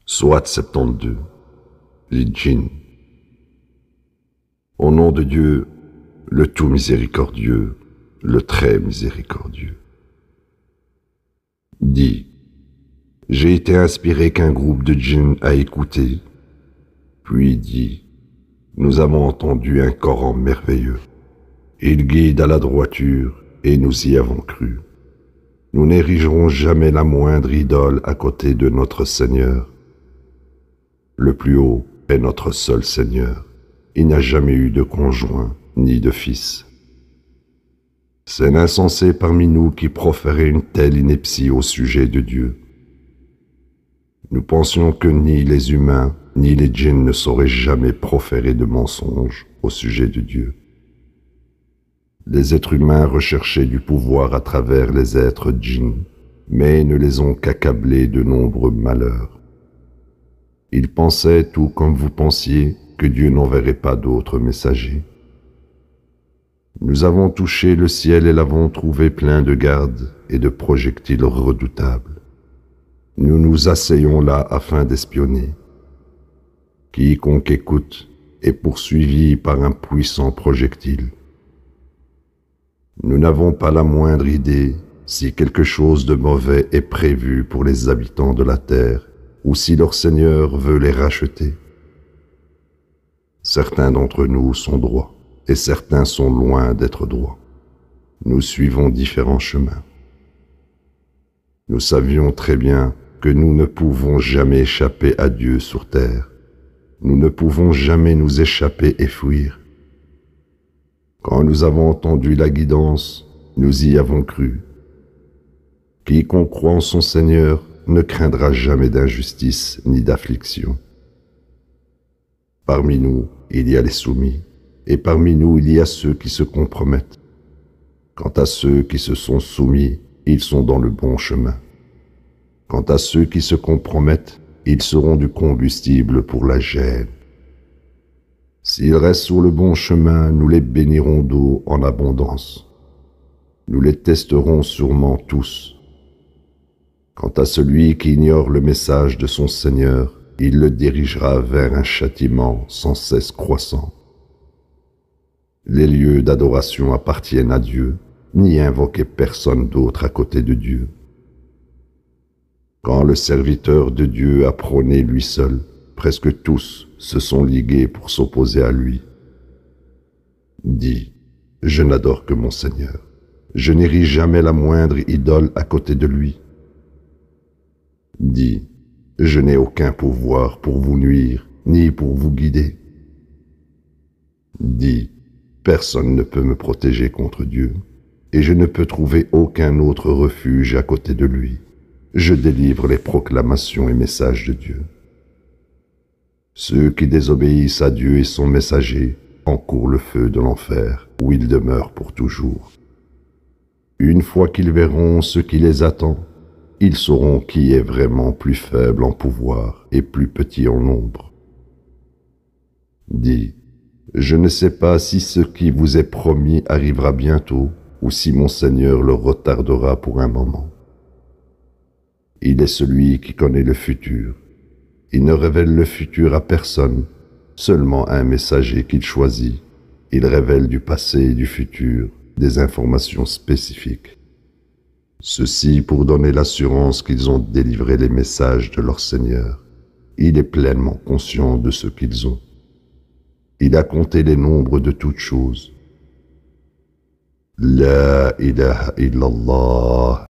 Soit 72. Les djinns. Au nom de Dieu, le tout miséricordieux, le très miséricordieux. Dis, j'ai été inspiré qu'un groupe de djinns a écouté, puis dit, nous avons entendu un Coran merveilleux. Il guide à la droiture et nous y avons cru. Nous n'érigerons jamais la moindre idole à côté de notre Seigneur. Le plus haut est notre seul Seigneur. Il n'a jamais eu de conjoint ni de fils. C'est l'insensé parmi nous qui proférait une telle ineptie au sujet de Dieu. Nous pensions que ni les humains ni les djinns ne sauraient jamais proférer de mensonges au sujet de Dieu. Les êtres humains recherchaient du pouvoir à travers les êtres djinns, mais ne les ont qu'accablés de nombreux malheurs. Ils pensaient, tout comme vous pensiez, que Dieu n'enverrait pas d'autres messagers. Nous avons touché le ciel et l'avons trouvé plein de gardes et de projectiles redoutables. Nous nous asseyons là afin d'espionner. Quiconque écoute est poursuivi par un puissant projectile. Nous n'avons pas la moindre idée si quelque chose de mauvais est prévu pour les habitants de la terre ou si leur Seigneur veut les racheter. Certains d'entre nous sont droits et certains sont loin d'être droits. Nous suivons différents chemins. Nous savions très bien que nous ne pouvons jamais échapper à Dieu sur terre. Nous ne pouvons jamais nous échapper et fuir. Quand nous avons entendu la guidance, nous y avons cru. Quiconque croit en son Seigneur ne craindra jamais d'injustice ni d'affliction. Parmi nous, il y a les soumis, et parmi nous, il y a ceux qui se compromettent. Quant à ceux qui se sont soumis, ils sont dans le bon chemin. Quant à ceux qui se compromettent, ils seront du combustible pour la gêne. S'ils restent sur le bon chemin, nous les bénirons d'eau en abondance. Nous les testerons sûrement tous. Quant à celui qui ignore le message de son Seigneur, il le dirigera vers un châtiment sans cesse croissant. Les lieux d'adoration appartiennent à Dieu, n'y invoquez personne d'autre à côté de Dieu. Quand le serviteur de Dieu a prôné lui seul, presque tous se sont ligués pour s'opposer à lui. Dis, je n'adore que mon Seigneur. Je n'érige jamais la moindre idole à côté de lui. Dis, je n'ai aucun pouvoir pour vous nuire, ni pour vous guider. Dis, personne ne peut me protéger contre Dieu, et je ne peux trouver aucun autre refuge à côté de lui. Je délivre les proclamations et messages de Dieu. Ceux qui désobéissent à Dieu et son messager encourent le feu de l'enfer, où ils demeurent pour toujours. Une fois qu'ils verront ce qui les attend, ils sauront qui est vraiment plus faible en pouvoir et plus petit en nombre. Dis, je ne sais pas si ce qui vous est promis arrivera bientôt ou si mon Seigneur le retardera pour un moment. Il est celui qui connaît le futur. Il ne révèle le futur à personne, seulement à un messager qu'il choisit. Il révèle du passé et du futur des informations spécifiques. Ceci pour donner l'assurance qu'ils ont délivré les messages de leur Seigneur. Il est pleinement conscient de ce qu'ils ont. Il a compté les nombres de toutes choses. La ilaha illallah.